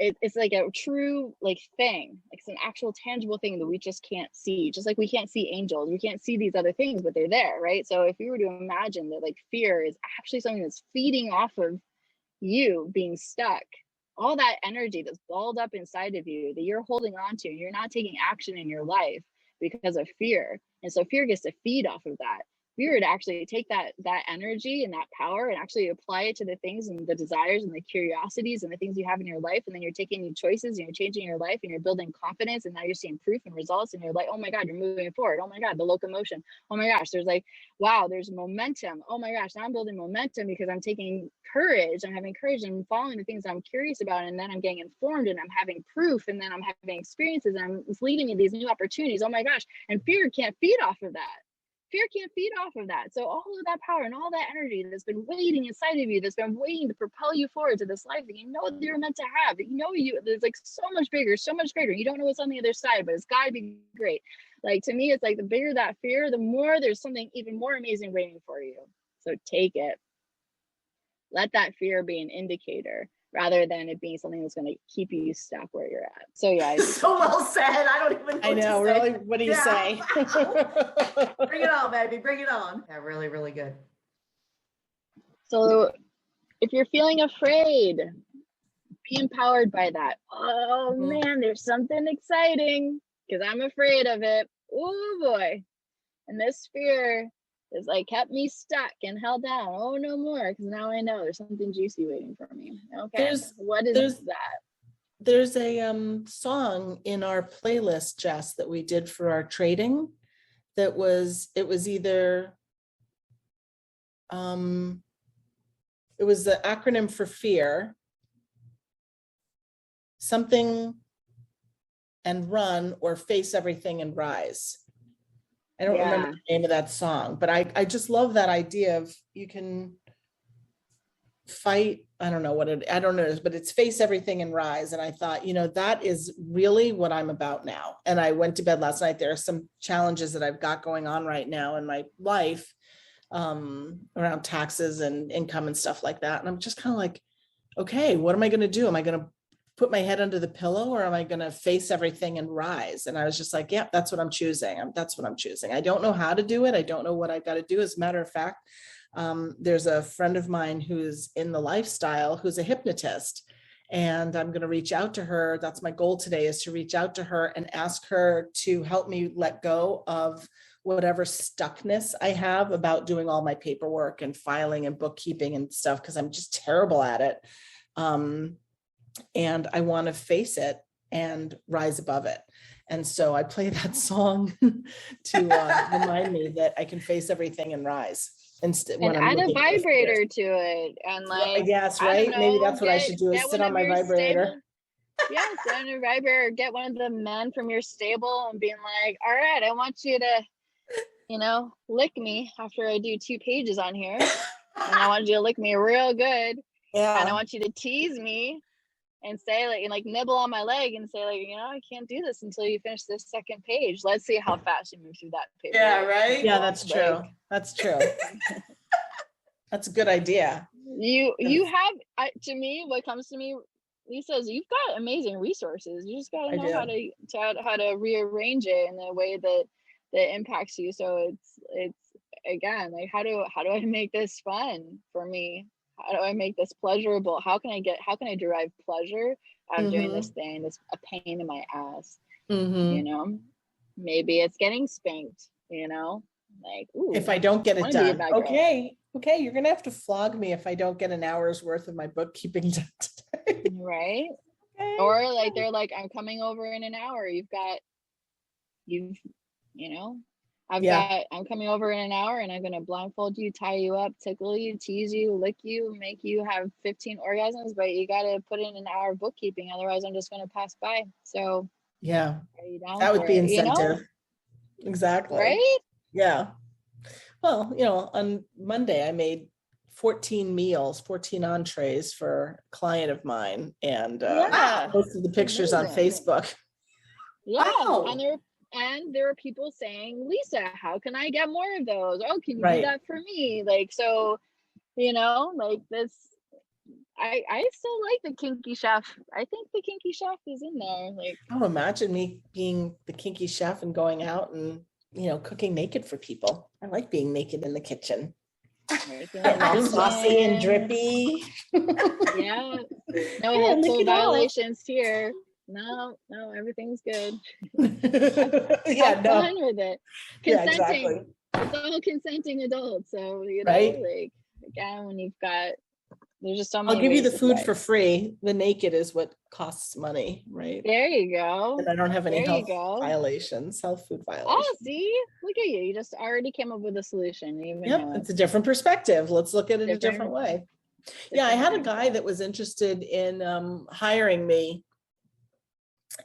[SPEAKER 4] it's like a true like thing, like it's an actual tangible thing that we just can't see. Just like we can't see angels, we can't see these other things, but they're there, right? So if you were to imagine that like fear is actually something that's feeding off of you being stuck, all that energy that's balled up inside of you that you're holding on to, you're not taking action in your life because of fear. And so fear gets to feed off of that. If you were to actually take that energy and that power and actually apply it to the things and the desires and the curiosities and the things you have in your life, and then you're taking new choices and you're changing your life and you're building confidence, and now you're seeing proof and results, and you're like, oh my God, you're moving forward. Oh my God, the locomotion. Oh my gosh, there's like, wow, there's momentum. Oh my gosh, now I'm building momentum because I'm taking courage. I'm having courage and I'm following the things I'm curious about, and then I'm getting informed and I'm having proof, and then I'm having experiences, and it's leading me to these new opportunities. Oh my gosh. And fear can't feed off of that. Fear can't feed off of that. So all of that power and all that energy that's been waiting inside of you, that's been waiting to propel you forward to this life that you know that you're meant to have, that you know there's like so much bigger, so much greater. You don't know what's on the other side, but it's got to be great. Like to me, it's like the bigger that fear, the more there's something even more amazing waiting for you. So take it. Let that fear be an indicator, rather than it being something that's going to keep you stuck where you're at. So yeah.
[SPEAKER 3] So well said. I don't even know
[SPEAKER 2] I know, really? What do you say?
[SPEAKER 3] Bring it on, baby. Bring it on. Yeah, really, really good.
[SPEAKER 4] So if you're feeling afraid, be empowered by that. Oh man, there's something exciting because I'm afraid of it. Oh boy. And this fear is like kept me stuck and held down. Oh, no more, because now I know there's something juicy waiting for me. Okay, what is that?
[SPEAKER 2] There's a song in our playlist, Jess, that we did for our trading. It was either it was the acronym for fear, something and run, or face everything and rise. I don't remember
[SPEAKER 4] Yeah.
[SPEAKER 2] the name of that song, but I just love that idea of you can fight. I don't know what it is, but it's face everything and rise. And I thought, that is really what I'm about now. And I went to bed last night. There are some challenges that I've got going on right now in my life, around taxes and income and stuff like that. And I'm just kind of like, okay, what am I going to do? Am I going to put my head under the pillow, or am I going to face everything and rise? And I was just like, yeah, that's what I'm choosing. That's what I'm choosing. I don't know how to do it. I don't know what I've got to do. As a matter of fact, there's a friend of mine who's in the lifestyle, who's a hypnotist, and I'm going to reach out to her. That's my goal today, is to reach out to her and ask her to help me let go of whatever stuckness I have about doing all my paperwork and filing and bookkeeping and stuff, because I'm just terrible at it. And I want to face it and rise above it. And so I play that song to remind me that I can face everything and rise.
[SPEAKER 4] And add a vibrator to it. And like,
[SPEAKER 2] yes, right? Maybe that's what I should do, is sit on my vibrator.
[SPEAKER 4] Yeah, sit on your vibrator, get one of the men from your stable and being like, all right, I want you to, lick me after I do 2 pages on here. And I want you to lick me real good.
[SPEAKER 2] Yeah.
[SPEAKER 4] And I want you to tease me and say like nibble on my leg and say like, I can't do this until you finish this 2nd page. Let's see how fast you move through that page.
[SPEAKER 3] Yeah, right.
[SPEAKER 2] Yeah, that's true. That's true. That's a good idea.
[SPEAKER 4] You have, to me, what comes to me, Lisa, is you've got amazing resources. You just got to know how to rearrange it in a way that impacts you. So it's again, like, how do I make this fun for me? How do I make this pleasurable? How can I derive pleasure out of doing this thing that's a pain in my ass? Maybe it's getting spanked, like, ooh,
[SPEAKER 2] if I don't get it done. Okay, you're gonna have to flog me if I don't get an hour's worth of my bookkeeping done today.
[SPEAKER 4] Right. Okay. Or like they're like, I'm coming over in an hour. I'm coming over in an hour and I'm going to blindfold you, tie you up, tickle you, tease you, lick you, make you have 15 orgasms, but you got to put in an hour of bookkeeping. Otherwise I'm just going to pass by. So
[SPEAKER 2] yeah, that would be incentive. Exactly.
[SPEAKER 4] Right.
[SPEAKER 2] Yeah. Well, on Monday I made 14 entrees for a client of mine, and posted the pictures on Facebook.
[SPEAKER 4] Yeah. Wow. And there are people saying, Lisa, how can I get more of those? Oh, can you do that for me? Like, so, like this, I still like the kinky chef. I think the kinky chef is in there. Like,
[SPEAKER 2] oh, imagine me being the kinky chef and going out and, cooking naked for people. I like being naked in the kitchen. All saucy and drippy.
[SPEAKER 4] Yeah. No hateful violations here. No, everything's good.
[SPEAKER 2] Yeah, no.
[SPEAKER 4] Fun with it. Consenting. Yeah, exactly. It's all consenting adults. So, like, again, when you've got, there's just so many.
[SPEAKER 2] I'll give you the food for free. The naked is what costs money, right?
[SPEAKER 4] There you go.
[SPEAKER 2] And I don't have any health food violations.
[SPEAKER 4] Oh, see? Look at you. You just already came up with a solution.
[SPEAKER 2] It's a different perspective. Let's look at it a different way. Yeah, I had a guy that was interested in hiring me.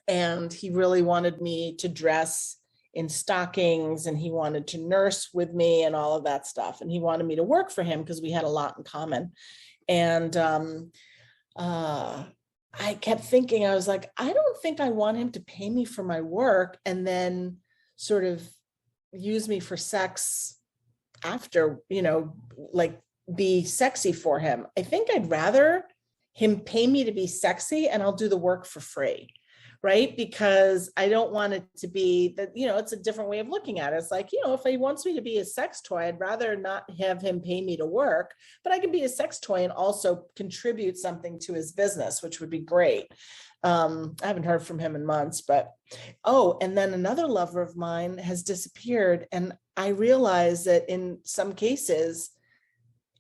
[SPEAKER 2] And he really wanted me to dress in stockings, and he wanted to nurse with me and all of that stuff. And he wanted me to work for him because we had a lot in common. And I kept thinking, I was like, I don't think I want him to pay me for my work and then sort of use me for sex after, like be sexy for him. I think I'd rather him pay me to be sexy and I'll do the work for free. Right? Because I don't want it to be that, it's a different way of looking at it. It's like, if he wants me to be a sex toy, I'd rather not have him pay me to work, but I can be a sex toy and also contribute something to his business, which would be great. I haven't heard from him in months, but, and then another lover of mine has disappeared. And I realize that in some cases,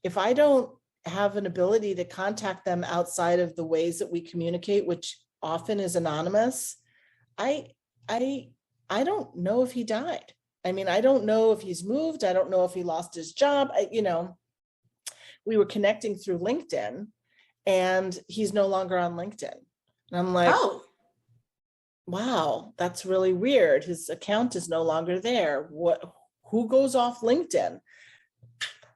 [SPEAKER 2] if I don't have an ability to contact them outside of the ways that we communicate, which often is anonymous, I don't know if he died. I mean, I don't know if he's moved. I don't know if he lost his job. We were connecting through LinkedIn and he's no longer on LinkedIn. And I'm like, wow, that's really weird. His account is no longer there. who goes off LinkedIn?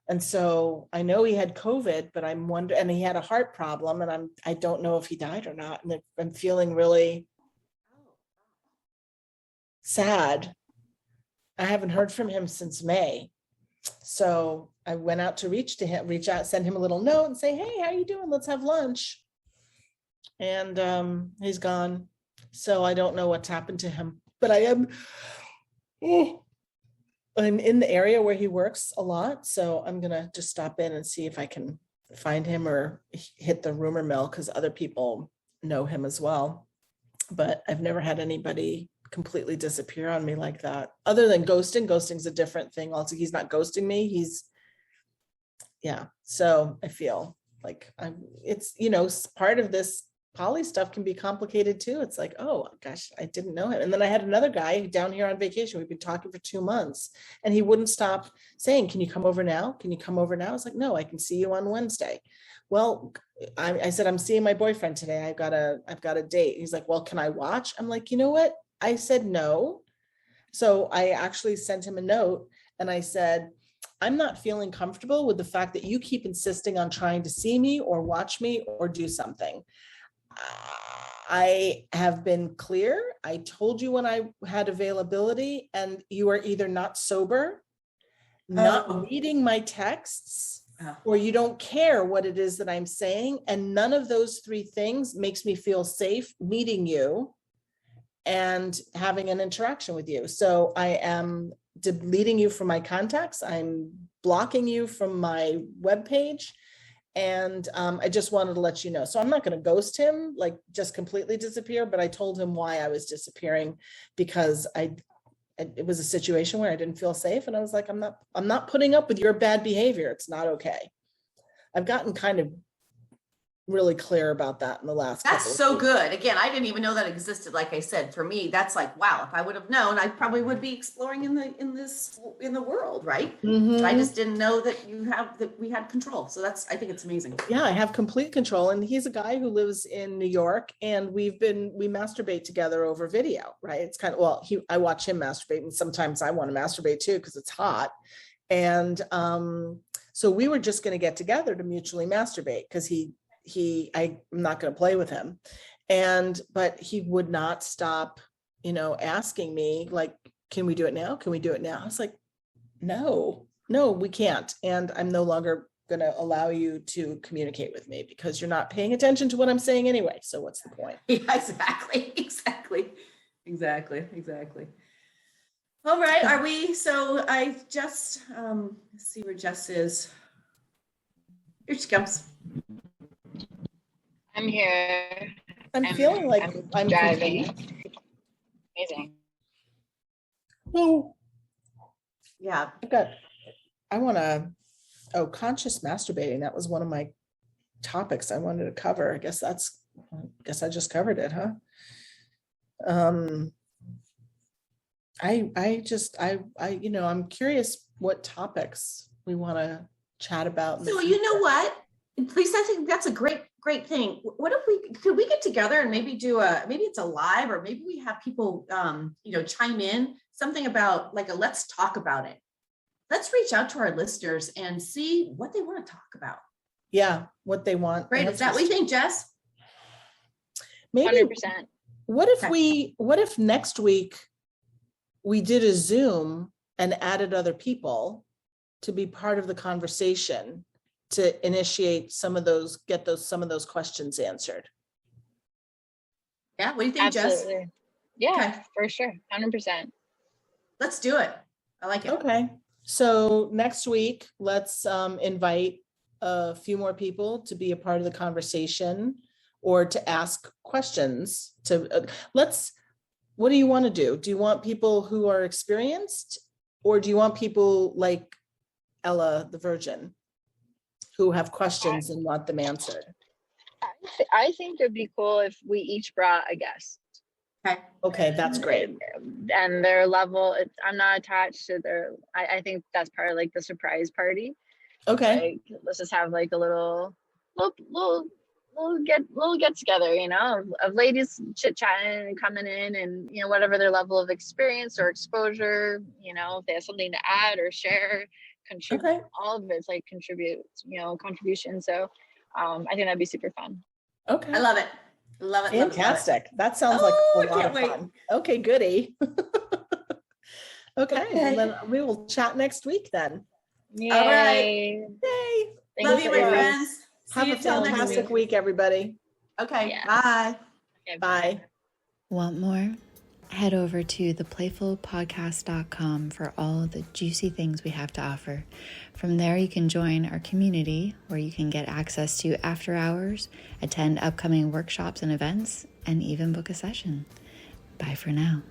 [SPEAKER 2] And so I know he had COVID, but I'm wondering, and he had a heart problem, and I don't know if he died or not. And I'm feeling really sad. I haven't heard from him since May. So I went out to reach out, send him a little note and say, hey, how you doing? Let's have lunch. And he's gone. So I don't know what's happened to him, but I'm in the area where he works a lot. So I'm going to just stop in and see if I can find him or hit the rumor mill, because other people know him as well. But I've never had anybody completely disappear on me like that, other than ghosting. Ghosting's a different thing. Also, he's not ghosting me. So I feel like it's, part of this poly stuff can be complicated too. It's like, oh gosh, I didn't know him. And then I had another guy down here on vacation. We've been talking for 2 months, and he wouldn't stop saying, can you come over now? Can you come over now? I was like, no, I can see you on Wednesday. Well, I said, I'm seeing my boyfriend today. I've got a date. He's like, well, can I watch? I'm like, you know what? I said no. So I actually sent him a note and I said, I'm not feeling comfortable with the fact that you keep insisting on trying to see me or watch me or do something. I have been clear. I told you when I had availability, and you are either not sober, not reading my texts, or you don't care what it is that I'm saying. And none of those 3 things makes me feel safe meeting you and having an interaction with you. So I am deleting you from my contacts. I'm blocking you from my webpage. And I just wanted to let you know. So I'm not going to ghost him, like just completely disappear, but I told him why I was disappearing, because it was a situation where I didn't feel safe. And I was like, I'm not putting up with your bad behavior. It's not okay. I've gotten kind of really clear about that in the last
[SPEAKER 3] That's
[SPEAKER 2] couple
[SPEAKER 3] so
[SPEAKER 2] of weeks.
[SPEAKER 3] good. Again, I didn't even know that existed. Like I said, for me, that's like, wow, if I would have known, I probably would be exploring in the world, right?
[SPEAKER 2] Mhm.
[SPEAKER 3] I just didn't know that we had control. So I think it's amazing.
[SPEAKER 2] Yeah, I have complete control. And he's a guy who lives in New York, and we masturbate together over video, right? It's kind of, I watch him masturbate, and sometimes I want to masturbate too, because it's hot. And so we were just going to get together to mutually masturbate, because I'm not going to play with him. But he would not stop, asking me, like, can we do it now? Can we do it now? I was like, no, we can't. And I'm no longer going to allow you to communicate with me, because you're not paying attention to what I'm saying anyway. So what's the point?
[SPEAKER 3] Yeah, exactly. All right. So I just, let's see where Jess is. Here she comes.
[SPEAKER 4] I'm here.
[SPEAKER 2] I'm feeling like I'm
[SPEAKER 4] driving.
[SPEAKER 2] confused.
[SPEAKER 4] Amazing.
[SPEAKER 2] Oh,
[SPEAKER 3] Yeah.
[SPEAKER 2] Conscious masturbating. That was one of my topics I wanted to cover. I guess I just covered it, huh? I'm curious what topics we want to chat about.
[SPEAKER 3] So you know what? Please, I think that's a great thing. What if could we get together and maybe maybe it's a live, or maybe we have people, chime in something about like let's talk about it. Let's reach out to our listeners and see what they want to talk about.
[SPEAKER 2] Yeah, what they want.
[SPEAKER 3] Right? Is that what you think, Jess?
[SPEAKER 2] Maybe
[SPEAKER 4] 100%.
[SPEAKER 2] What if next week we did a Zoom and added other people to be part of the conversation, to initiate some of those questions answered?
[SPEAKER 3] Yeah. What do you think,
[SPEAKER 4] Absolutely.
[SPEAKER 3] Jess?
[SPEAKER 4] Yeah,
[SPEAKER 3] Okay.
[SPEAKER 4] for sure. 100%.
[SPEAKER 3] Let's do it. I like it.
[SPEAKER 2] Okay. So next week, let's invite a few more people to be a part of the conversation, or to ask questions. What do you want to do? Do you want people who are experienced, or do you want people like Ella, the virgin, who have questions and want them answered?
[SPEAKER 4] I think it'd be cool if we each brought a guest.
[SPEAKER 2] Okay, that's great.
[SPEAKER 4] And their level, I'm not attached to I think that's part of like the surprise party.
[SPEAKER 2] Okay.
[SPEAKER 4] Like, let's just have like a little little get together, you know, of ladies chit chatting and coming in, and you know, whatever their level of experience or exposure, you know, if they have something to add or share, contribute.
[SPEAKER 2] Okay.
[SPEAKER 4] All of it's like contribution. So I think that'd be super fun.
[SPEAKER 2] Okay.
[SPEAKER 3] I love it. Love it.
[SPEAKER 2] Fantastic. That sounds like a lot of fun. Okay, goody. Okay. Well, then we will chat next week then.
[SPEAKER 4] Yay.
[SPEAKER 3] All right.
[SPEAKER 2] Yay.
[SPEAKER 3] Love you, my friends.
[SPEAKER 2] Have a fantastic week, everybody.
[SPEAKER 3] Okay.
[SPEAKER 4] Yes.
[SPEAKER 3] Bye.
[SPEAKER 4] Okay,
[SPEAKER 2] Bye.
[SPEAKER 1] Want more? Head over to theplayfulpodcast.com for all the juicy things we have to offer. From there, you can join our community where you can get access to after hours, attend upcoming workshops and events, and even book a session. Bye for now.